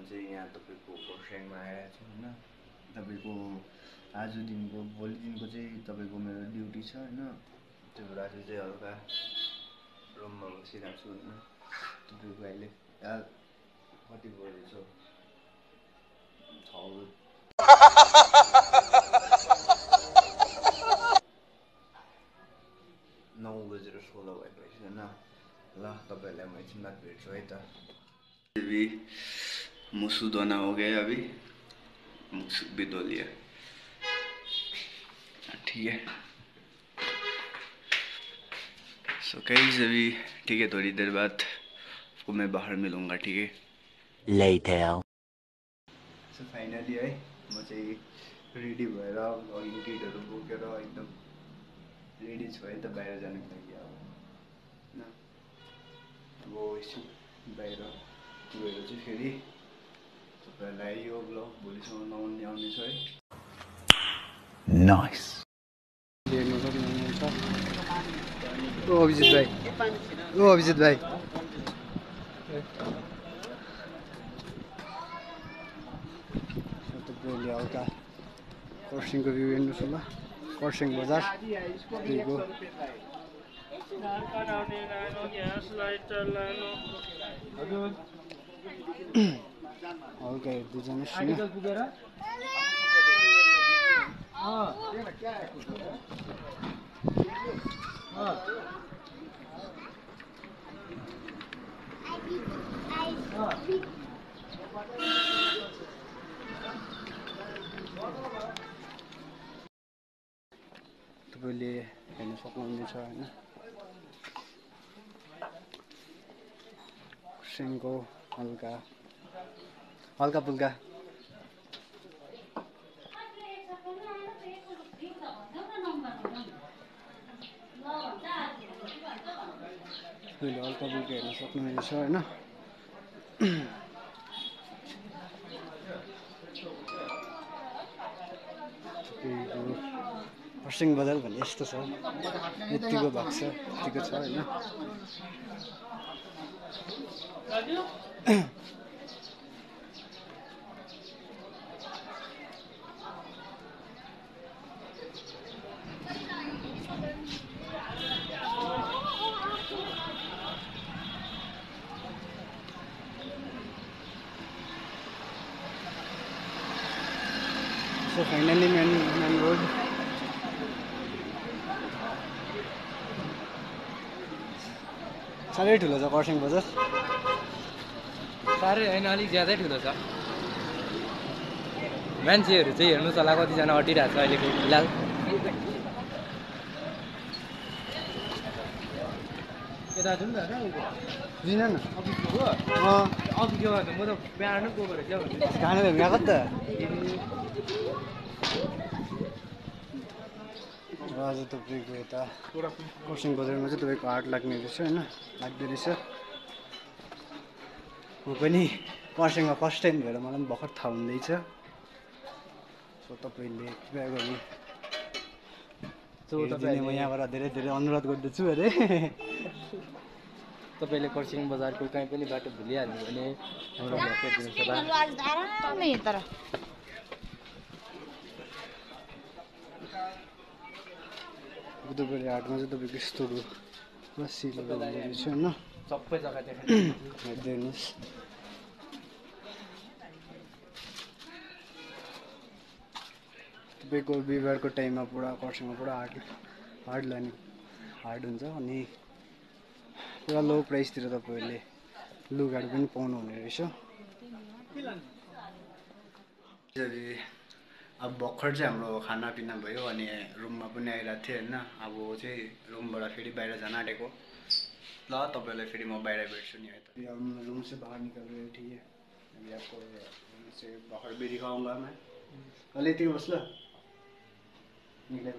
चाहिँ यहाँ तपाईँको खरसाङमा आएको छु होइन। तपाईँको आजदेखिको भोलिदेखिको चाहिँ तपाईँको मेरो ड्युटी छ होइन। त्यो भएर आज चाहिँ हल्का रुममा बसिरहेको छु होइन। तपाईँको अहिले कति बजेछ 9:16 भइरहेछ होइन। ल तपाईँहरूलाई म एकछिन बाद भेट्छु है त। अभी मुँह धोना हो गया, अभी मुँह भी धो लिया, ठीक है। सो गाइस अभी ठीक है, थोड़ी देर बाद आपको मैं बाहर मिलूँगा, ठीक है। Later. सो फाइनली है म चाहिँ रेडी भएर अघि किटहरू बोकेर एकदम रेडी छु है त बाहिर जानुको लागि। अब होइन अब एकछिन बाहिर गएर चाहिँ फेरि तपाईँहरूलाई यो ब्लग भोलिसम्म आउनेछ है। Nice. हेर्नु सक्नुहुन्छ। ओ अभिजित भाइ, ओ अभिजित भाइ, तपाईँले हल्का खरसाङको भ्यू हेर्नुहोस् होला। खरसाङ बजार त्यहीको हल्का हेर्दै जानुहोस् न। तपाईँले हेर्न सक्नुहुनेछ होइन। खरसाङको हल्का हल्का फुल्का तपाईँले हल्का फुल्का हेर्न सक्नुहुनेछ होइन। खरसाङ बजार भन्ने यस्तो छ, यतिको भएको छ, यतिको छ होइन। So finally main road साह्रै ठुलो छ खरसाङ बजार। साह्रै होइन, अलिक ज्यादै ठुलो छ। मान्छेहरू चाहिँ हेर्नुहोस् होला कतिजना अटिरहेको छ अहिलेको फिलहाल। यता जाउँ न जिन न अघि के हो अघि के गर्दा म त बिहान नै गएको रहेछ भन्छु। खाना गएको त आज तपाईँको यता खरसाङ बजारमा चाहिँ तपाईँको हाट लाग्ने रहेछ होइन, लाग्दो रहेछ। म पनि खरसाङमा फर्स्ट टाइम भएर मलाई पनि भर्खर थाहा हुँदैछ। सो तपाईँले कृपया गरी हेरिदिने म यहाँबाट धेरै धेरै अनुरोध गर्दछु अरे। तपाईँले खरसाङ बजारको कहीँ पनि बाटो भुलिहाल्नु भने हाम्रो भेटिदिनुहोस् होला। बुधबारे हाटमा चाहिँ तपाईँको यस्तोहरू लस्सीहरू रहेछ होइन। सबै जग्गा देखाइदिनु। हेर्दै हेर्नुहोस्। तपाईँको बिहिबारको टाइममा पुरा खरसाङमा पुरा हाट हुन्छ अनि पुरा लो प्राइसतिर तपाईँहरूले लुगाहरू पनि पाउनुहुने रहेछ। अब भर्खर चाहिँ हाम्रो खानापिना भयो अनि रुममा पनि आइरहेको थिएँ होइन। अब चाहिँ रुमबाट फेरि बाहिर जान आँटेको। ल तपाईँलाई फेरि म बाहिर भेट्छु नि है त। रुम से बाहर निकल गए, ठीक है। अभी आपको रूम से बाहर भी दिखाऊंगा मैं। कल यति बस ल निकल,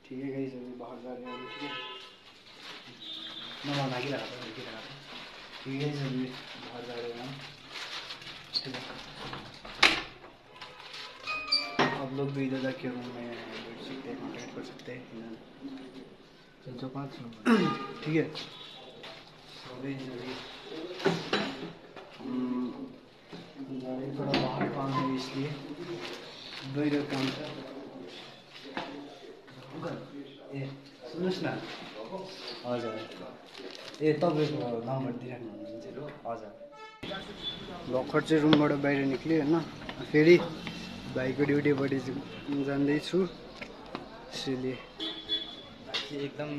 ठीक है गाइस। अभी बाहर जा रहे हैं, ठीक है। नवा लागिरहेको छ, देखिरहेको छ, ठीक है। अभी बाहर जा रहे हैं, ठीक है। आप लोग भी इधर जाके रूम में बैठ सकते हैं, कॉन्टैक्ट कर सकते हैं, जो 5 नंबर, ठीक है। काम है इसलिए बाहिर काम छ ए सुन्नुहोस् न हजुर ए तपाईँको नम्बर दिइराख्नु हुन्छ हजुर भर्खर चाहिँ रुमबाट बाहिर निक्ल्यो होइन फेरि भाइको ड्युटीपट्टि जाँदैछु त्यसैले एकदम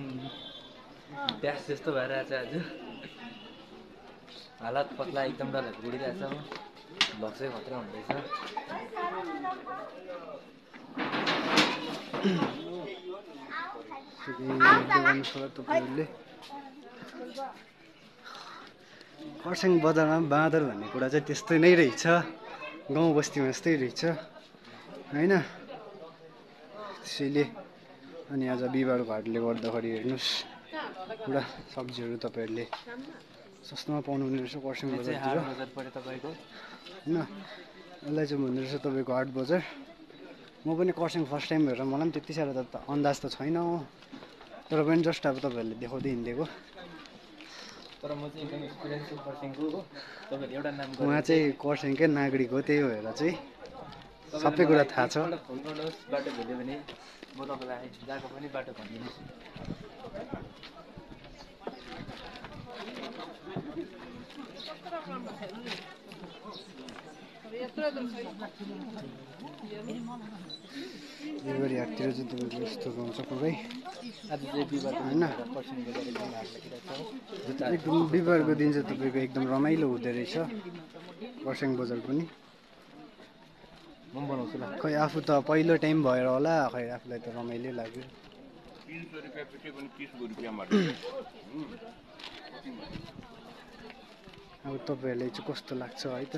प्यास जस्तो भएर आएको छ आज हालत पतला एकदम डरलाग्दो उडिरहेछ भ्लग चाहिँ खतरा हुँदैछ तपाईँहरूले खरसाङ बजारमा बाँदर भन्ने कुरा चाहिँ त्यस्तै नै रहेछ गाउँ बस्तीमा यस्तै रहेछ होइन त्यसैले अनि आज बिहिबारको हाटले गर्दाखेरि हेर्नुहोस् पुरा सब्जीहरू तपाईँहरूले सस्तोमा पाउनुहुने रहेछ खरसाङ बजारतिर होइन यसलाई चाहिँ भन्दो रहेछ तपाईँको हाट बजार म पनि खरसाङ फर्स्ट टाइम भएर मलाई पनि त्यति साह्रो त अन्दाज त छैन तर पनि जस्ट अब तपाईँहरूले देखाउँदै हिँडेको तर म चाहिँ एकदम एक्सपिरियन्स छु खरसाङको हो तपाईँले एउटा नाम उहाँ चाहिँ खरसाङकै नागरिक हो त्यही भएर चाहिँ सबै कुरा थाहा छ फोन गर्नुहोस् बाटो भेट्यो भने म तपाईँलाई जहाँको पनि बाटो भनिदिन्छु बिहिबारे हाटतिर चाहिँ तपाईँको यस्तो हुन्छ पुरै आज चाहिँ बिहिबारको होइन खरसाङ बजार एकदम हाट लागिरहेको छ एकदम बिहिबारको दिन चाहिँ तपाईँको एकदम रमाइलो हुँदो रहेछ खरसाङ बजार पनि म पनि बनाउँछु ल खै आफू त पहिलो टाइम भएर होला खै आफूलाई त रमाइलो लाग्यो 300 रुपियाँ पेटी पनि 30 रुपियाँमा अब तपाईँहरूलाई चाहिँ कस्तो लाग्छ है त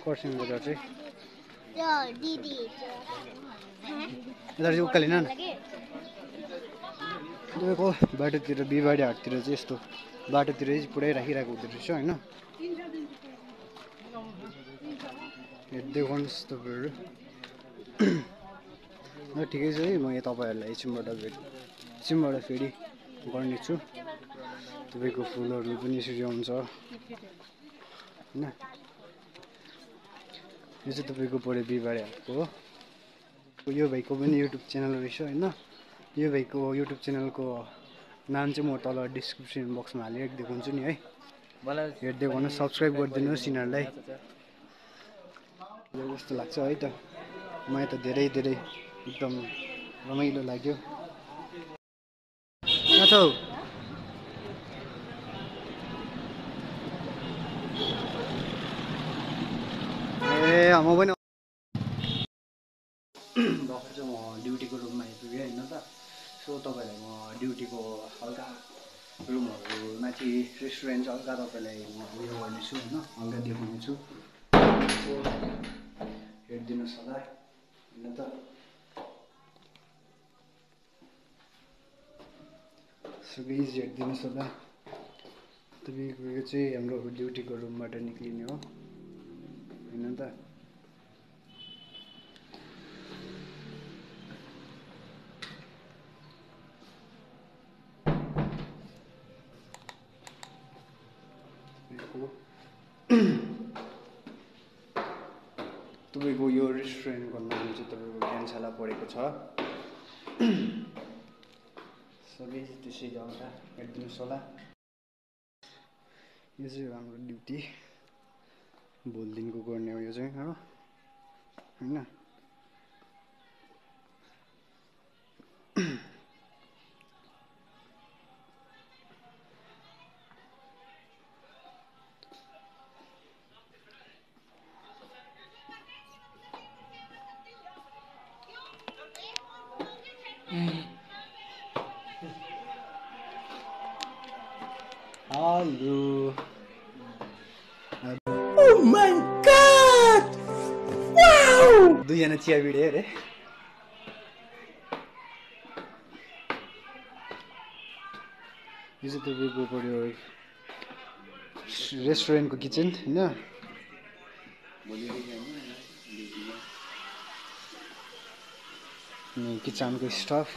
खरसाङ बजार चाहिँ यता उकालिन न तपाईँको बाटोतिर बिहिबारे हाटतिर चाहिँ यस्तो बाटोतिर चाहिँ पुरै राखिरहेको हुँदो रहेछ होइन हेर्दै गर्नुहोस् तपाईँहरू ठिकै छ है म यहाँ तपाईँहरूलाई एकछिनबाट फेरि गर्नेछु तपाईँको फुलहरू पनि यसरी आउँछ होइन यो चाहिँ तपाईँको पऱ्यो बिहिबारे हाटको हो यो भाइको पनि युट्युब च्यानल रहेछ होइन यो भाइको युट्युब च्यानलको नाम चाहिँ म तल डिस्क्रिप्सन बक्समा हालिराखिदिएको हुन्छु नि है मलाई हेर्दै गर्नुहोस् सब्सक्राइब गरिदिनुहोस् यिनीहरूलाई यो कस्तो लाग्छ है त मलाई त धेरै एकदम रमाइलो लाग्यो कहाँ छौ ए म पनि भर्खर चाहिँ म ड्युटीको रुममा आइपुगेँ होइन त सो तपाईँलाई म ड्युटीको हल्का रुमहरू माथि रेस्टुरेन्ट हल्का तपाईँलाई म उयो गर्नेछु होइन हल्का देखाउनेछु हेरिदिनुहोस् होला होइन त सबै हेरिदिनुहोस् होला तपाईँको यो चाहिँ हाम्रो ड्युटीको रुमबाट निक्लिने हो होइन त तपाईँको यो रेस्टुरेन्टको नाम चाहिँ तपाईँको ज्ञानशाला परेको छ सबै त्यसै आउँदा हेरिदिनुहोस् होला यो चाहिँ हाम्रो ड्युटी भोलिदेखिको गर्ने हो यो चाहिँ हो होइन hello Oh my god! Wow! दुईजना चिया भिड्यो अरे यो चाहिँ तपाईँको पऱ्यो रेस्टुरेन्टको किचन होइन किचनको स्टफ